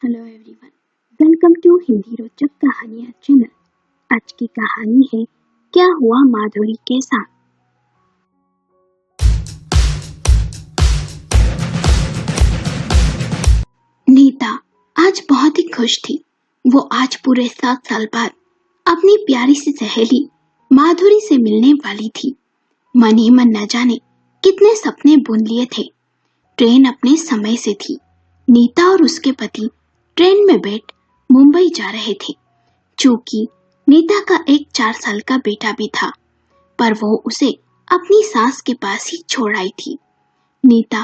Hello everyone, welcome to Hindi रोचक कहानियाँ channel. आज की कहानी है क्या हुआ माधुरी के साथ। नीता आज बहुत ही खुश थी। वो आज पूरे 7 साल बाद अपनी प्यारी सी सहेली माधुरी से मिलने वाली थी। मन ही मन न जाने कितने सपने बुन लिए थे। ट्रेन अपने समय से थी। नीता और उसके पति ट्रेन में बैठ मुंबई जा रहे थे। चूंकि नीता का एक 4 साल का बेटा भी था, पर वो उसे अपनी सास के पास ही छोड़ आई थी। नीता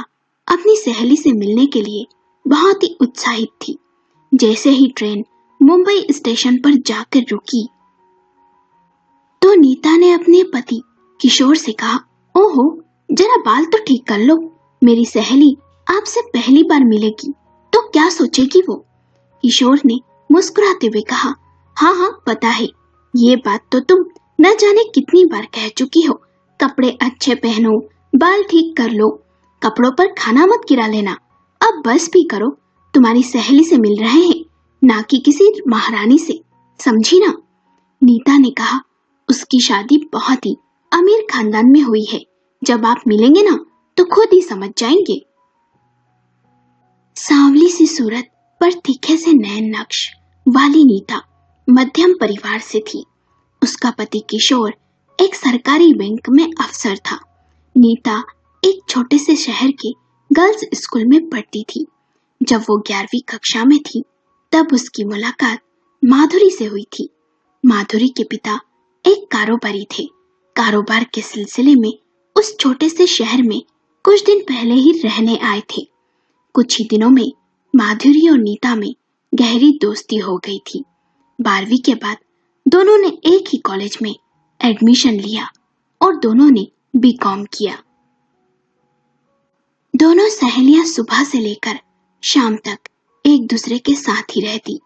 अपनी सहेली से मिलने के लिए बहुत ही उत्साहित थी। जैसे ही ट्रेन मुंबई स्टेशन पर जाकर रुकी, तो नीता ने अपने पति किशोर से कहा, ओहो, जरा बाल तो ठीक कर लो। मेरी सहेली आपसे पहली बार मिलेगी तो क्या सोचेगी वो। किशोर ने मुस्कुराते हुए कहा, हाँ हाँ पता है, ये बात तो तुम न जाने कितनी बार कह चुकी हो। कपड़े अच्छे पहनो, बाल ठीक कर लो, कपड़ों पर खाना मत गिरा लेना। अब बस भी करो, तुम्हारी सहेली से मिल रहे हैं, ना कि किसी महारानी से, समझी ना। नीता ने कहा, उसकी शादी बहुत ही अमीर खानदान में हुई है। जब आप मिलेंगे ना तो खुद ही समझ जाएंगे। सांवली सी सूरत पर तीखे से नैन नक्श वाली नीता मध्यम परिवार से थी। उसका पति किशोर एक सरकारी बैंक में अफसर था। नीता एक छोटे से शहर के गर्ल्स स्कूल में पढ़ती थी। जब वो 11वीं कक्षा में थी, तब उसकी मुलाकात माधुरी से हुई थी। माधुरी के पिता एक कारोबारी थे। कारोबार के सिलसिले में उस छोटे से शहर में कुछ दिन पहले ही रहने आए थे। कुछ ही दिनों में माधुरी और नीता में गहरी दोस्ती हो गई थी। 12वीं के बाद दोनों ने एक ही कॉलेज में एडमिशन लिया और दोनों ने बीकॉम किया। दोनों सहेलियां सुबह से लेकर शाम तक एक दूसरे के साथ ही रहती।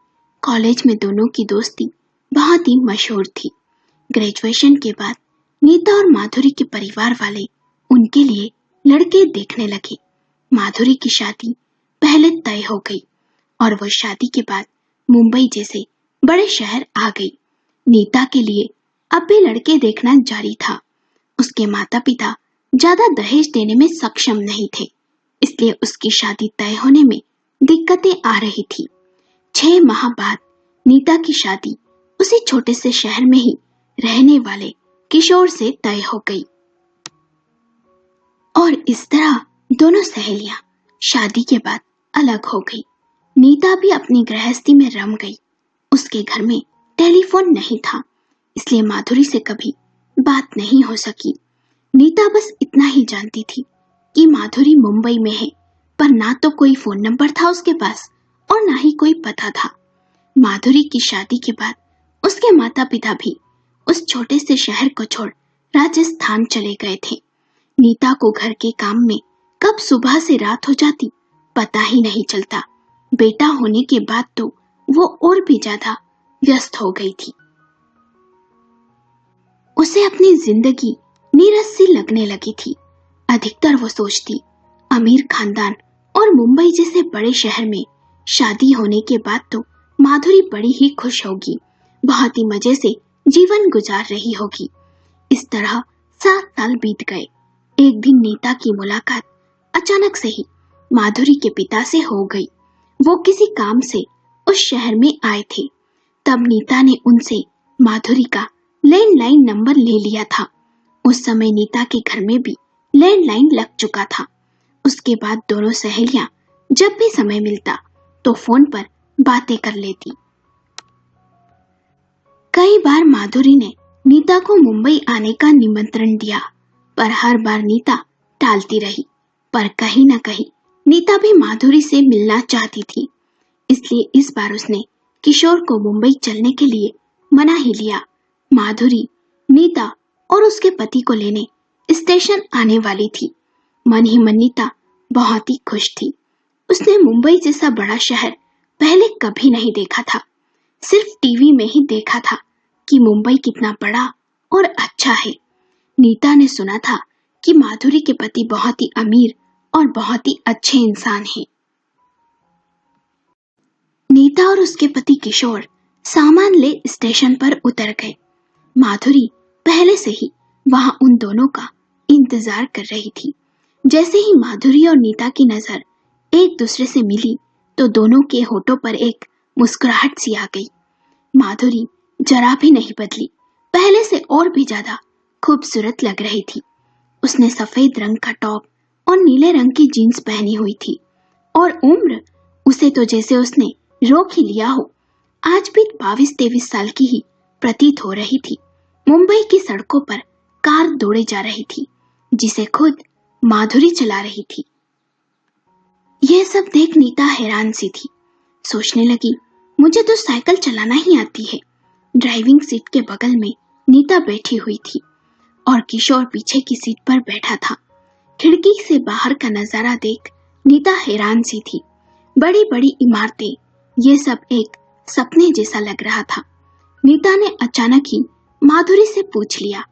कॉलेज में दोनों की दोस्ती बहुत ही मशहूर थी। ग्रेजुएशन के बाद नीता और माधुरी के परिवार वाले उनके लिए लड़के देखने लगे। माधुरी की शादी पहले तय हो गई और वो शादी के बाद मुंबई जैसे बड़े शहर आ गई। नीता के लिए अब भी लड़के देखना जारी था। उसके माता पिता ज्यादा दहेज देने में सक्षम नहीं थे, इसलिए उसकी शादी तय होने में दिक्कतें आ रही थी। 6 माह बाद नीता की शादी उसी छोटे से शहर में ही रहने वाले किशोर से तय हो गई। और इस तरह दोनों सहेलियां शादी के बाद अलग हो गई। नीता भी अपनी गृहस्थी में रम गई। उसके घर में टेलीफोन नहीं था, इसलिए माधुरी से कभी बात नहीं हो सकी। नीता बस इतना ही जानती थी कि माधुरी मुंबई में है, पर ना तो कोई फोन नंबर था उसके पास और ना ही कोई पता था। माधुरी की शादी के बाद उसके माता पिता भी उस छोटे से शहर को छोड़ राजस्थान चले गए थे। नीता को घर के काम में कब सुबह से रात हो जाती पता ही नहीं चलता। बेटा होने के बाद तो वो और भी ज्यादा व्यस्त हो गई थी। उसे अपनी जिंदगी नीरस सी लगने लगी थी। अधिकतर वो सोचती, अमीर खानदान और मुंबई जैसे बड़े शहर में शादी होने के बाद तो माधुरी बड़ी ही खुश होगी, बहुत ही मजे से जीवन गुजार रही होगी। इस तरह 7 साल बीत गए। एक दिन नीता की मुलाकात अचानक से ही माधुरी के पिता से हो गई। वो किसी काम से उस शहर में आए थे। तब नीता ने उनसे माधुरी का लैंडलाइन नंबर ले लिया था। उस समय नीता के घर में भी लैंडलाइन लग चुका था। उसके बाद दोनों सहेलियां जब भी समय मिलता तो फोन पर बातें कर लेती। कई बार माधुरी ने नीता को मुंबई आने का निमंत्रण दिया, पर हर बार नीता टालती रही। पर कहीं न कहीं नीता भी माधुरी से मिलना चाहती थी, इसलिए इस बार उसने किशोर को मुंबई चलने के लिए मना ही लिया। माधुरी नीता और उसके पति को लेने स्टेशन आने वाली थी। मन ही मन नीता बहुत ही खुश थी। उसने मुंबई जैसा बड़ा शहर पहले कभी नहीं देखा था। सिर्फ टीवी में ही देखा था कि मुंबई कितना बड़ा और अच्छा है। नीता ने सुना था कि माधुरी के पति बहुत ही अमीर और बहुत ही अच्छे इंसान हैं। नीता और उसके पति किशोर सामान ले स्टेशन पर उतर गए। माधुरी पहले से ही वहां उन दोनों का इंतजार कर रही थी। जैसे ही माधुरी और नीता की नजर एक दूसरे से मिली तो दोनों के होठों पर एक मुस्कुराहट सी आ गई। माधुरी जरा भी नहीं बदली, पहले से और भी ज्यादा खूबसूरत लग रही थी। उसने सफेद रंग का टॉप और नीले रंग की जीन्स पहनी हुई थी और उम्र उसे तो जैसे उसने रोक ही लिया हो। आज भी 22-23 साल की ही प्रतीत हो रही थी। मुंबई की सड़कों पर कार दौड़े जा रही थी जिसे खुद माधुरी चला रही थी। यह सब देख नीता हैरान सी थी। सोचने लगी, मुझे तो साइकिल चलाना ही आती है। ड्राइविंग सीट के बगल में नीता बैठी हुई थी और किशोर पीछे की सीट पर बैठा था। खिड़की से बाहर का नजारा देख नीता हैरान सी थी। बड़ी बड़ी इमारतें, ये सब एक सपने जैसा लग रहा था। नीता ने अचानक ही माधुरी से पूछ लिया,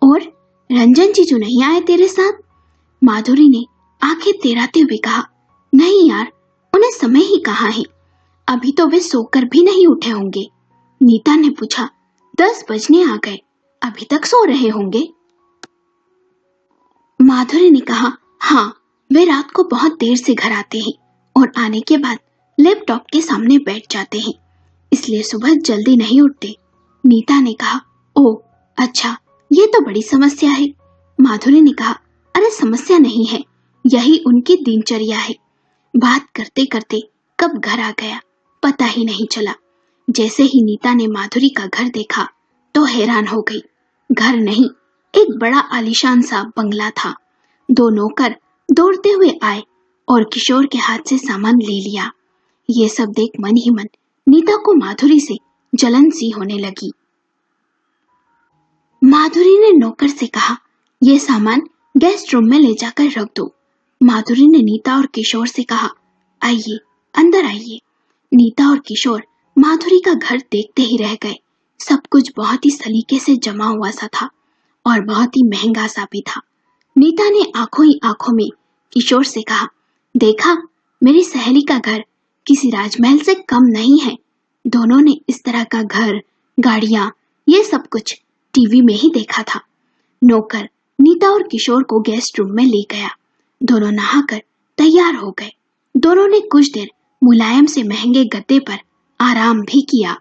और रंजन जीजू नहीं आए तेरे साथ? माधुरी ने आंखें तेराते हुए कहा, नहीं यार, उन्हें समय ही कहाँ है, अभी तो वे सोकर भी नहीं उठे होंगे। नीता ने पूछा, 10 बजने आ गए, अभी तक सो रहे होंगे? माधुरी ने कहा, हाँ, वे रात को बहुत देर से घर आते हैं और आने के बाद लैपटॉप के सामने बैठ जाते हैं, इसलिए सुबह जल्दी नहीं उठते। नीता ने कहा, ओह अच्छा, ये तो बड़ी समस्या है। माधुरी ने कहा, अरे समस्या नहीं है, यही उनकी दिनचर्या है। बात करते करते कब घर आ गया पता ही नहीं चला। जैसे ही नीता ने माधुरी का घर देखा तो हैरान हो गई। घर नहीं, एक बड़ा आलीशान सा बंगला था। 2 नौकर दौड़ते हुए आए और किशोर के हाथ से सामान ले लिया। ये सब देख मन ही मन नीता को माधुरी से जलन सी होने लगी। माधुरी ने नौकर से कहा, यह सामान गेस्ट रूम में ले जाकर रख दो। माधुरी ने नीता और किशोर से कहा, आइए अंदर आइए। नीता और किशोर माधुरी का घर देखते ही रह गए। सब कुछ बहुत ही सलीके से जमा हुआ सा था और बहुत ही महंगा सा भी था। नीता ने आंखों ही आंखों में किशोर से कहा, देखा, मेरी सहेली का घर किसी राजमहल से कम नहीं है। दोनों ने इस तरह का घर, गाड़ियां, ये सब कुछ टीवी में ही देखा था। नौकर नीता और किशोर को गेस्ट रूम में ले गया। दोनों नहाकर तैयार हो गए। दोनों ने कुछ देर मुलायम से महंगे गद्दे पर आराम भी किया।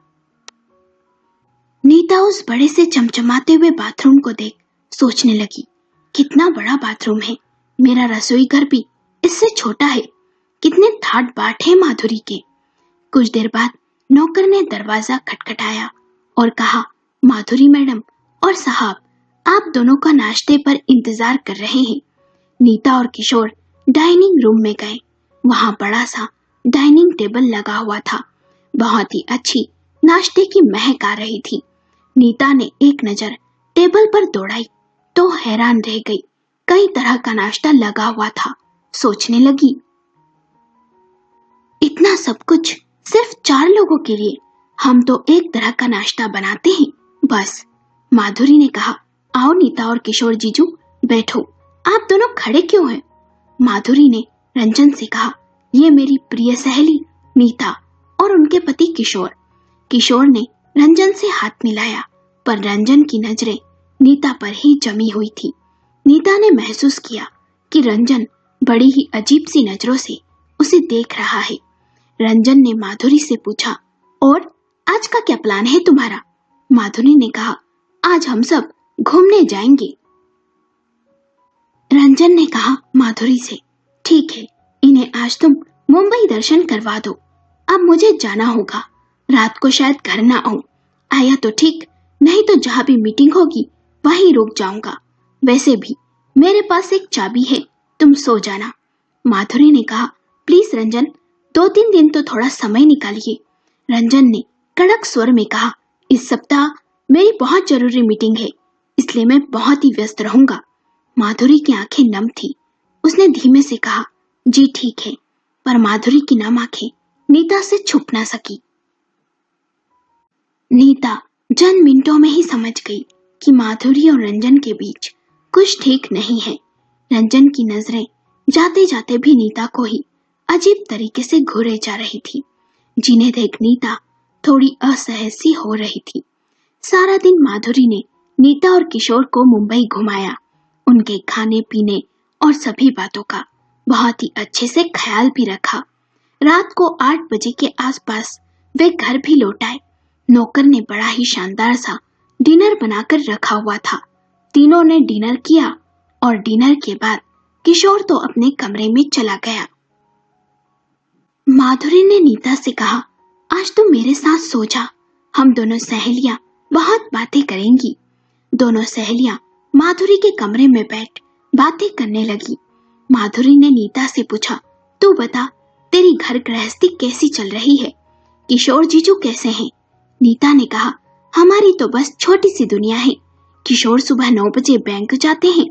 नीता उस बड़े से चमचमाते हुए बाथरूम को देख सोचने लगी, कितना बड़ा बाथरूम है। मेरा रसोई घर भी इससे छोटा है। कितने ठाट बाट है माधुरी के। कुछ देर बाद नौकर ने दरवाजा खटखटाया और कहा, माधुरी मैडम और साहब, आप दोनों का नाश्ते पर इंतजार कर रहे हैं। नीता और किशोर डाइनिंग रूम में गए। वहां बड़ा सा डाइनिंग टेबल लगा हुआ था। बहुत ही अच्छी नाश्ते की महक आ रही थी। नीता ने एक नजर टेबल पर दौड़ाई तो हैरान रह गई। कई तरह का नाश्ता लगा हुआ था। सोचने लगी, इतना सब कुछ सिर्फ 4 लोगों के लिए। हम तो एक तरह का नाश्ता बनाते हैं बस। माधुरी ने कहा, आओ नीता और किशोर जीजू, बैठो। आप दोनों खड़े क्यों हैं? माधुरी ने रंजन से कहा, ये मेरी प्रिय सहेली नीता और उनके पति किशोर। किशोर ने रंजन से हाथ मिलाया, पर रंजन की नजरें नीता पर ही जमी हुई थी। नीता ने महसूस किया कि रंजन बड़ी ही अजीब सी नजरों से उसे देख रहा है। रंजन ने माधुरी से पूछा, और आज का क्या प्लान है तुम्हारा? माधुरी ने कहा, आज हम सब घूमने जाएंगे। रंजन ने कहा माधुरी से, ठीक है, इन्हें आज तुम मुंबई दर्शन करवा दो। अब मुझे जाना होगा, रात को शायद घर ना आऊं। आया तो ठीक, नहीं तो जहां भी मीटिंग होगी वहीं रुक जाऊंगा। वैसे भी मेरे पास एक चाबी है, तुम सो जाना। माधुरी ने कहा, प्लीज रंजन, 2-3 दिन तो थोड़ा समय निकालिए। रंजन ने कड़क स्वर में कहा, इस सप्ताह मेरी बहुत जरूरी मीटिंग है, इसलिए मैं बहुत ही व्यस्त रहूंगा। माधुरी की आंखें नम थी। उसने धीमे से कहा, जी ठीक है, पर माधुरी की नम आंखें नीता से छुप ना सकी। नीता चंद मिनटों में ही समझ गई कि माधुरी और रंजन के बीच कुछ ठीक नहीं है। रंजन की नजरें जाते जाते भी नीता को ही अजीब तरीके से घूरे जा रही थी। जिन्हें देख नीता थोड़ी असहज सी हो रही थी। सारा दिन माधुरी ने नीता और किशोर को मुंबई घुमाया। उनके खाने पीने और सभी बातों का बहुत ही अच्छे से ख्याल भी रखा। रात को 8 बजे के आसपास वे घर भी लौट आए। नौकर ने बड़ा ही शानदार सा डिनर बनाकर रखा हुआ था। तीनों ने डिनर किया और डिनर के बाद किशोर तो अपने कमरे में चला गया। माधुरी ने नीता से कहा, आज तुम मेरे साथ सो जा, हम दोनों सहेलियां बहुत बातें करेंगी। दोनों सहेलियां माधुरी के कमरे में बैठ बातें करने लगी। माधुरी ने नीता से पूछा, तू बता, तेरी घर गृहस्थी कैसी चल रही है? किशोर जीजू कैसे हैं? नीता ने कहा, हमारी तो बस छोटी सी दुनिया है। किशोर सुबह 9 बजे बैंक जाते हैं,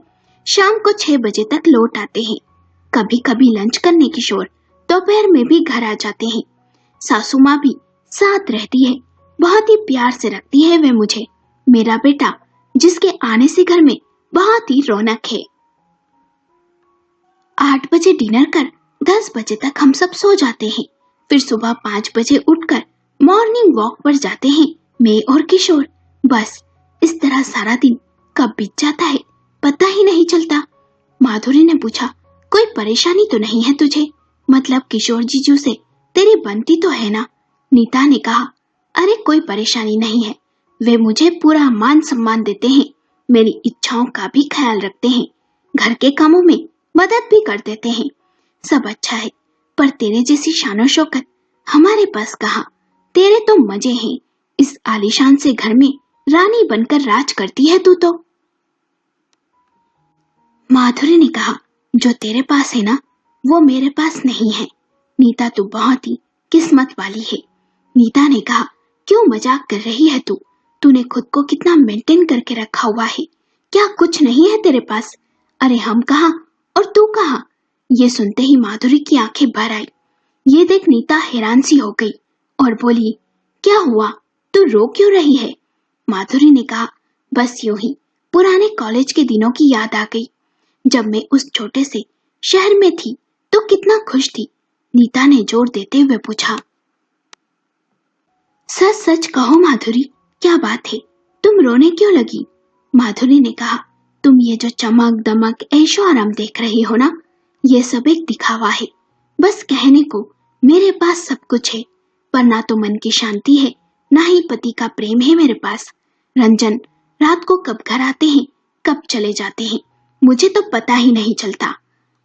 शाम को 6 बजे तक लौट आते हैं। कभी कभी लंच करने किशोर दोपहर में भी घर आ जाते हैं। सासू माँ भी साथ रहती है, बहुत ही प्यार से रखती है वे मुझे। मेरा बेटा जिसके आने से घर में बहुत ही रौनक है। 8 बजे डिनर कर 10 बजे तक हम सब सो जाते हैं। फिर सुबह 5 बजे उठकर मॉर्निंग वॉक पर जाते हैं मैं और किशोर। बस इस तरह सारा दिन कब बीत जाता है पता ही नहीं चलता। माधुरी ने पूछा, कोई परेशानी तो नहीं है तुझे? मतलब किशोर जीजू से तेरी बनती तो है ना? नीता ने कहा, अरे कोई परेशानी नहीं है, वे मुझे पूरा मान सम्मान देते हैं, मेरी इच्छाओं का भी ख्याल रखते हैं, घर के कामों में मदद भी कर देते हैं, सब अच्छा है। पर तेरे जैसी शानो शौकत हमारे पास कहाँ? तेरे तो मजे हैं, इस आलीशान से घर में रानी बनकर राज करती है तू तो। माधुरी ने कहा, जो तेरे पास है ना वो मेरे पास नहीं है। नीता तू बहुत ही किस्मत वाली है। नीता ने कहा, क्यों मजाक कर रही है तू? तूने खुद को कितना मेंटेन करके रखा हुआ है, क्या कुछ नहीं है तेरे पास? अरे हम कहाँ और तू कहाँ? ये सुनते ही माधुरी की आंखें भर आई। ये देख नीता हैरान सी हो गई और बोली, क्या हुआ, तू रो क्यों रही है? माधुरी ने कहा, बस यूं ही पुराने कॉलेज के दिनों की याद आ गई, जब मैं उस छोटे से शहर में थी तो कितना खुश थी। नीता ने जोर देते हुए पूछा, सच सच कहो माधुरी, क्या बात है, तुम रोने क्यों लगी? माधुरी ने कहा, तुम ये जो चमक दमक ऐशो आराम देख रही हो ना, ये सब एक दिखावा है। बस कहने को मेरे पास सब कुछ है, पर ना तो मन की शांति है, ना ही पति का प्रेम है मेरे पास। रंजन रात को कब घर आते हैं, कब चले जाते हैं, मुझे तो पता ही नहीं चलता।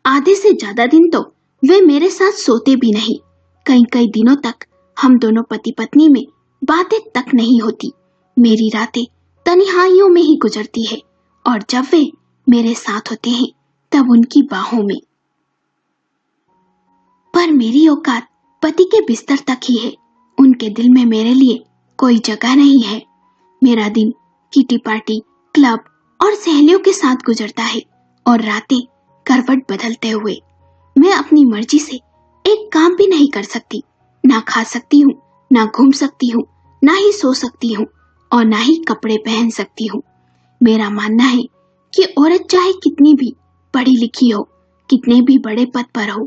आधे से ज्यादा दिन तो वे मेरे साथ सोते भी नहीं। कई कई दिनों तक हम दोनों पति पत्नी में बातें तक नहीं होती। मेरी रातें तन्हाइयों में ही गुजरती है और जब वे मेरे साथ होते हैं तब उनकी बाहों में। पर मेरी औकात पति के बिस्तर तक ही है, उनके दिल में मेरे लिए कोई जगह नहीं है। मेरा दिन किटी पार्टी, क्लब और सहेलियों के साथ गुजरता है और रातें करवट बदलते हुए। मैं अपनी मर्जी से एक काम भी नहीं कर सकती, ना खा सकती हूँ, ना घूम सकती हूँ, ना ही सो सकती हूँ और ना ही कपड़े पहन सकती हूँ। मेरा मानना है कि औरत चाहे कितनी भी पढ़ी लिखी हो, कितने भी बड़े पद पर हो,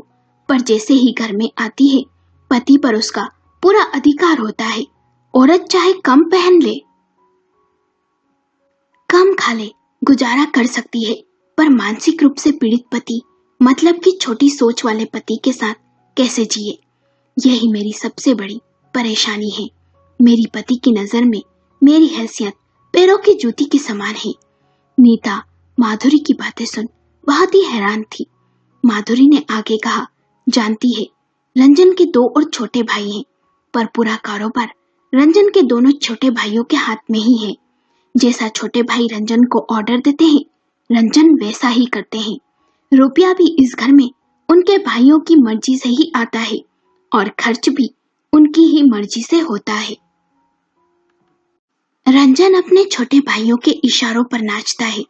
पर जैसे ही घर में आती है पति पर उसका पूरा अधिकार होता है। औरत चाहे कम पहन ले, कम खा ले, गुजारा कर सकती है, पर मानसिक रूप से पीड़ित पति, मतलब कि छोटी सोच वाले पति के साथ कैसे जिए, यही मेरी सबसे बड़ी परेशानी है। मेरी पति की नजर में मेरी हैसियत पैरों की जूती के समान है। नीता माधुरी की बातें सुन बहुत ही हैरान थी। माधुरी ने आगे कहा, जानती है रंजन के 2 और छोटे भाई हैं, पर पूरा कारोबार रंजन के दोनों छोटे भाइयों के हाथ में ही है। जैसा छोटे भाई रंजन को ऑर्डर देते हैं, रंजन वैसा ही करते हैं। रुपया भी इस घर में उनके भाइयों की मर्जी से ही आता है और खर्च भी उनकी ही मर्जी से होता है। रंजन अपने छोटे भाइयों के इशारों पर नाचता है,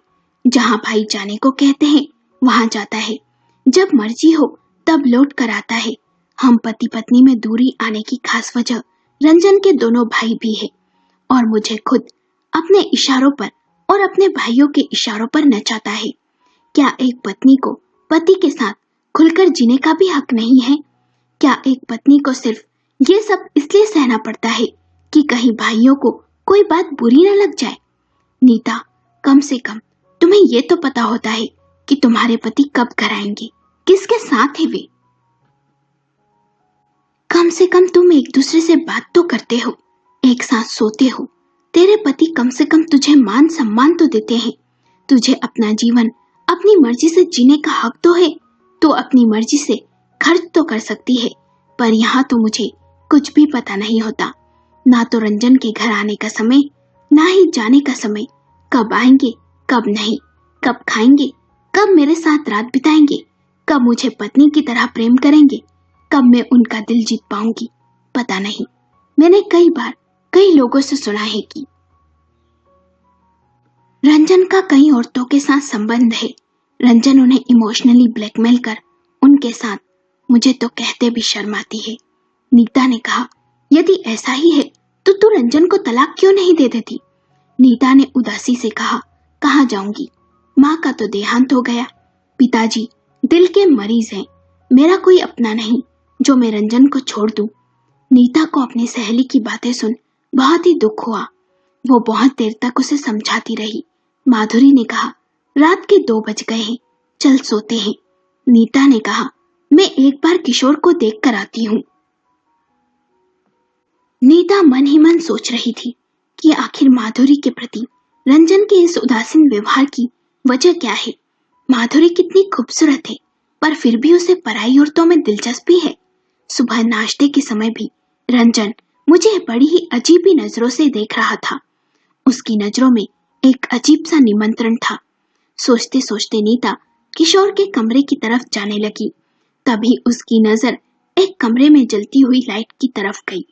जहां भाई जाने को कहते हैं वहां जाता है, जब मर्जी हो तब लौट कर आता है। हम पति पत्नी में दूरी आने की खास वजह रंजन के दोनों भाई भी है और मुझे खुद अपने इशारों पर और अपने भाइयों के इशारों पर नचाता है। क्या एक पत्नी को पति के साथ खुलकर जीने का भी हक नहीं है? क्या एक पत्नी को सिर्फ ये सब इसलिए सहना पड़ता है कि कहीं भाइयों को कोई बात बुरी न लग जाए। नीता, कम से कम तुम्हें ये तो पता होता है कि तुम्हारे पति कब घर आएंगे, किसके साथ है वे। कम से कम तुम एक दूसरे से बात तो करते हो, एक साथ सोते हो। तेरे पति कम से कम तुझे मान सम्मान तो देते हैं। तुझे अपना जीवन अपनी मर्जी से जीने का हक तो है। तो अपनी मर्जी से खर्च तो कर सकती है, पर यहाँ तो मुझे कुछ भी पता नहीं होता। ना तो रंजन के घर आने का समय, ना ही जाने का समय। कब आएंगे, कब नहीं, कब खाएंगे, कब मेरे साथ रात बिताएंगे, कब मुझे पत्नी की तरह प्रेम करेंगे, कब मैं उनका दिल जीत पाऊंगी, पता नहीं। मैंने कई बार कई लोगों से सुना है कि रंजन का कई औरतों के साथ संबंध है। रंजन उन्हें इमोशनली ब्लैकमेल कर उनके साथ, मुझे तो कहते भी शर्म आती है। नीता ने कहा, यदि ऐसा ही है तो तू रंजन को तलाक क्यों नहीं दे देती? नीता ने उदासी से कहा, कहाँ जाऊंगी, माँ का तो देहांत हो गया, पिताजी दिल के मरीज हैं, मेरा कोई अपना नहीं जो मैं रंजन को छोड़ दूं। नीता को अपनी सहेली की बातें सुन बहुत ही दुख हुआ। वो बहुत देर तक उसे समझाती रही। माधुरी ने कहा, रात के 2 बज गए हैं, चल सोते हैं। नीता ने कहा, मैं एक बार किशोर को देख कर आती हूँ। नीता मन ही मन सोच रही थी कि आखिर माधुरी के प्रति रंजन के इस उदासीन व्यवहार की वजह क्या है। माधुरी कितनी खूबसूरत है, पर फिर भी उसे पराई औरतों में दिलचस्पी है। सुबह नाश्ते के समय भी रंजन मुझे बड़ी ही अजीब ही नजरों से देख रहा था। उसकी नजरों में एक अजीब सा निमंत्रण था। सोचते सोचते नीता किशोर के कमरे की तरफ जाने लगी। तभी उसकी नजर एक कमरे में जलती हुई लाइट की तरफ गई।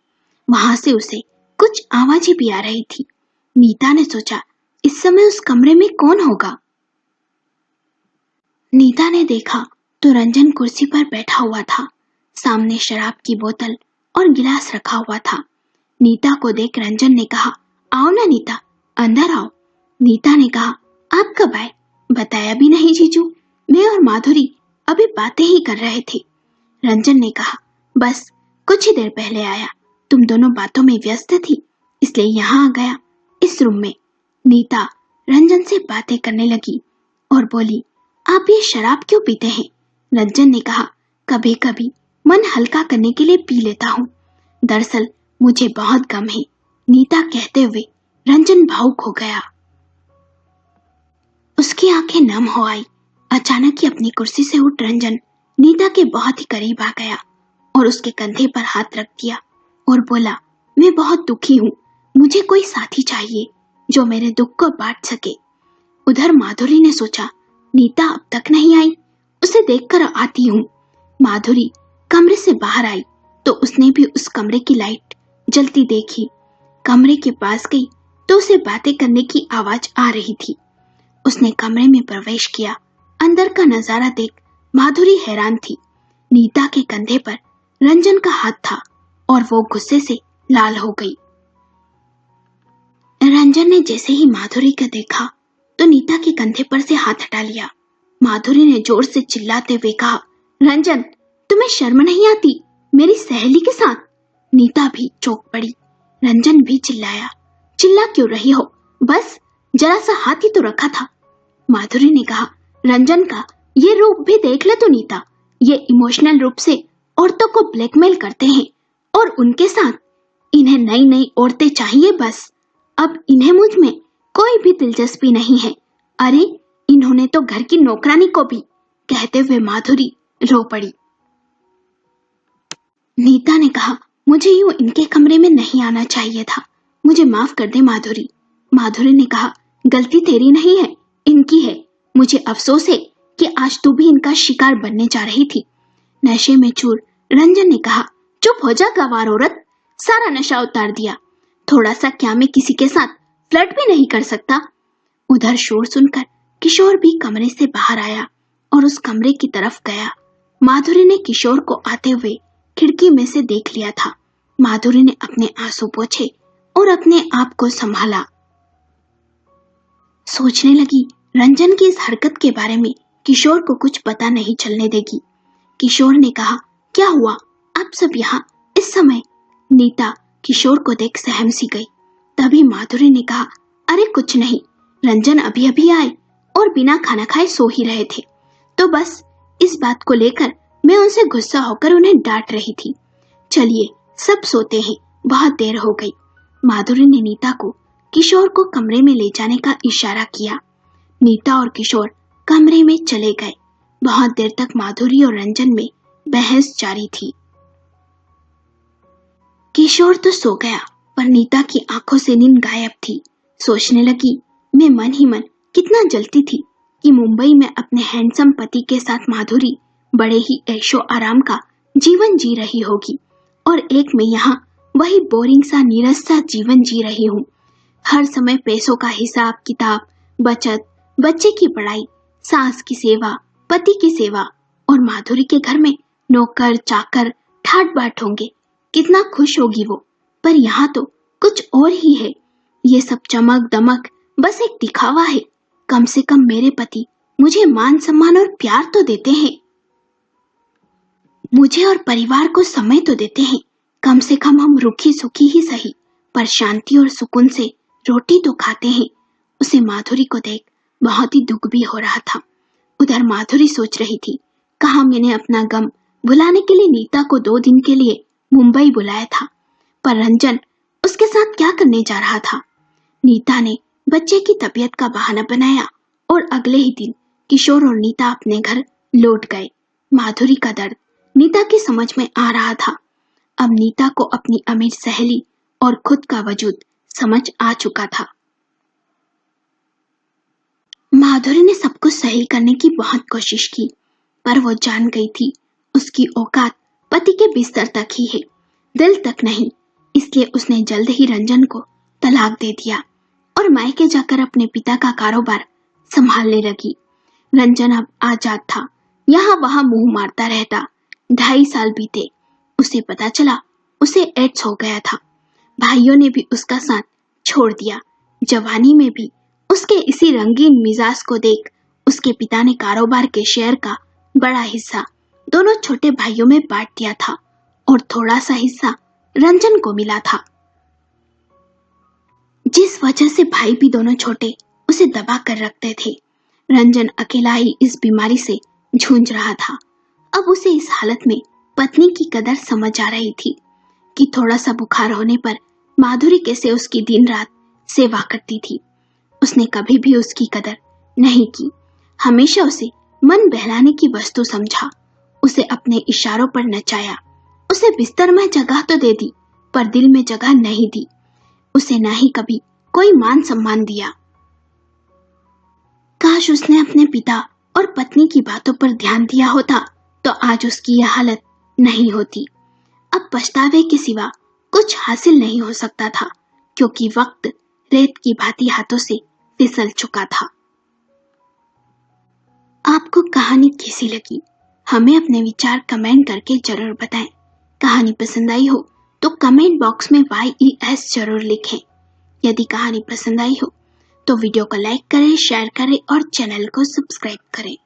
वहां से उसे कुछ आवाजें भी आ रही थी। नीता ने सोचा, इस समय उस कमरे में कौन होगा? नीता ने देखा तो रंजन कुर्सी पर बैठा हुआ था। सामने शराब की बोतल और गिलास रखा हुआ था। नीता को देख रंजन ने कहा, आओ ना नीता, अंदर आओ। नीता ने कहा, आप कब आए? बताया भी नहीं जीजू, मैं और माधुरी अभी बातें ही कर रहे थे। रंजन ने कहा, बस कुछ ही देर पहले आया, तुम दोनों बातों में व्यस्त थी इसलिए यहाँ आ गया, इस रूम में। नीता रंजन से बातें करने लगी और बोली, आप ये शराब क्यों पीते हैं? रंजन ने कहा, कभी कभी मन हल्का करने के लिए पी लेता हूँ, दरअसल मुझे बहुत गम है। नीता कहते हुए रंजन भावुक हो गया। उसकी आंखें नम हो आई। अचानक ही अपनी कुर्सी से उठ रंजन नीता के बहुत ही करीब आ गया और उसके कंधे पर हाथ रख दिया और बोला, मैं बहुत दुखी हूँ, मुझे कोई साथी चाहिए जो मेरे दुख को बांट सके। उधर माधुरी ने सोचा, नीता अब तक नहीं आई, उसे देखकर आती हूँ। माधुरी कमरे से बाहर आई तो उसने भी उस कमरे की लाइट जलती देखी। कमरे के पास गई तो उसे बातें करने की आवाज आ रही थी। उसने कमरे में प्रवेश किया। अंदर का नजारा देख माधुरी हैरान थी। नीता के कंधे पर रंजन का हाथ था और वो गुस्से से लाल हो गई। रंजन ने जैसे ही माधुरी को देखा तो नीता के कंधे पर से हाथ हटा लिया। माधुरी ने जोर से चिल्लाते हुए कहा, रंजन तुम्हें शर्म नहीं आती मेरी सहेली के साथ? नीता भी चौंक पड़ी। रंजन भी चिल्लाया, चिल्ला क्यों रही हो, बस जरा सा हाथ ही तो रखा था। माधुरी ने कहा, रंजन का ये रूप भी देख ले तो नीता, ये इमोशनल रूप से औरतों को ब्लैकमेल करते हैं और उनके साथ इन्हें नई नई औरतें चाहिए बस। अब इन्हें मुझ में कोई भी दिलचस्पी नहीं है। अरे इन्होंने तो घर की नौकरानी को भी। कहते हुए माधुरी रो पड़ी। नीता ने कहा, मुझे यूं इनके कमरे में नहीं आना चाहिए था, मुझे माफ कर दे माधुरी। माधुरी ने कहा, गलती तेरी नहीं है, इनकी है। मुझे अफसोस है कि आज तू भी इनका शिकार बनने जा रही थी। नशे में चूर रंजन ने कहा, चुप हो जा गवार औरत, सारा नशा उतार दिया, थोड़ा सा क्या मैं किसी के साथ फ्लर्ट भी नहीं कर सकता? उधर शोर सुनकर किशोर भी कमरे से बाहर आया और उस कमरे की तरफ गया। माधुरी ने किशोर को आते हुए खिड़की में से देख लिया था। माधुरी ने अपने आंसू पोंछे और अपने आप को संभाला। सोचने लगी, रंजन की इस हरकत के बारे में किशोर को कुछ पता नहीं चलने देगी। किशोर ने कहा, क्या हुआ, आप सब यहाँ इस समय नीता किशोर को देख सहम सी गई। तभी माधुरी ने कहा, अरे कुछ नहीं, रंजन अभी अभी आए और बिना खाना खाए सो ही रहे थे, तो बस इस बात को लेकर मैं उनसे गुस्सा होकर उन्हें डांट रही थी। चलिए सब सोते हैं, बहुत देर हो गई। माधुरी ने नीता को किशोर को कमरे में ले जाने का इशारा किया। नीता और किशोर कमरे में चले गए। बहुत देर तक माधुरी और रंजन में बहस जारी थी। किशोर तो सो गया, पर नीता की आंखों से नींद गायब थी। सोचने लगी, मैं मन ही मन कितना जलती थी कि मुंबई में अपने हैंडसम पति के साथ माधुरी बड़े ही ऐशो आराम का जीवन जी रही होगी, और एक मैं यहाँ वही बोरिंग सा नीरस सा जीवन जी रही हूँ। हर समय पैसों का हिसाब किताब, बचत, बच्चे की पढ़ाई, सास की सेवा, पति की सेवा, और माधुरी के घर में नौकर चाकर ठाट बाट होंगे। कितना खुश होगी वो। पर यहाँ तो कुछ और ही है। ये सब चमक दमक बस एक दिखावा है। कम से कम मेरे पति मुझे मान सम्मान और प्यार तो देते हैं, मुझे और परिवार को समय तो देते हैं। कम से कम हम रूखी सूखी ही सही, पर शांति और सुकून से रोटी तो खाते हैं। उसे माधुरी को देख बहुत ही दुख भी हो रहा था। उधर माधुरी सोच रही थी, कहाँ मैंने अपना गम भुलाने के लिए नीता को 2 दिन के लिए मुंबई बुलाया था, पर रंजन उसके साथ क्या करने जा रहा था। नीता ने बच्चे की तबीयत का बहाना बनाया और अगले ही दिन किशोर और नीता अपने घर लौट गए। माधुरी का दर्द नीता की समझ में आ रहा था। अब नीता को अपनी अमीर सहेली और खुद का वजूद समझ आ चुका था। माधुरी ने सब कुछ सही करने की बहुत कोशिश की, पर वो जान गई थी उसकी औकात पति के बिस्तर तक ही है, दिल तक नहीं। इसलिए उसने जल्द ही रंजन को तलाक दे दिया और मायके जाकर अपने पिता का कारोबार संभालने लगी। रंजन अब आजाद था, यहाँ वहां मुंह मारता रहता। 2.5 साल बीते, उसे पता चला उसे एड्स हो गया था। भाइयों ने भी उसका साथ छोड़ दिया। जवानी में भी उसके इसी रंगीन मिजाज को देख उसके पिता ने कारोबार के शेयर का बड़ा हिस्सा दोनों छोटे भाइयों में बांट दिया था, और थोड़ा सा हिस्सा रंजन को मिला था। जिस वजह से भाई भी दोनों छोटे उसे दबा कर रखते थे। रंजन अकेला ही इस बीमारी से जूझ रहा था। अब उसे इस हालत में पत्नी की कदर समझ आ रही थी कि थोड़ा सा बुखार होने पर माधुरी कैसे उसकी दिन रात सेवा करती थी। उसने कभी भी उसकी कदर नहीं की, हमेशा उसे मन बहलाने की वस्तु समझा। उसे अपने इशारों पर नचाया। उसे बिस्तर में जगह तो दे दी, पर दिल में जगह नहीं दी। उसे ना ही कभी कोई मान सम्मान दिया। काश उसने अपने पिता और पत्नी की बातों पर ध्यान दिया होता तो आज उसकी यह हालत नहीं होती। अब पछतावे के सिवा कुछ हासिल नहीं हो सकता था, क्योंकि वक्त रेत की भांति हाथों से फिसल चुका था। आपको कहानी कैसी लगी, हमें अपने विचार कमेंट करके जरूर बताएं। कहानी पसंद आई हो तो कमेंट बॉक्स में YES जरूर लिखें। यदि कहानी पसंद आई हो तो वीडियो को लाइक करें, शेयर करें और चैनल को सब्सक्राइब करें।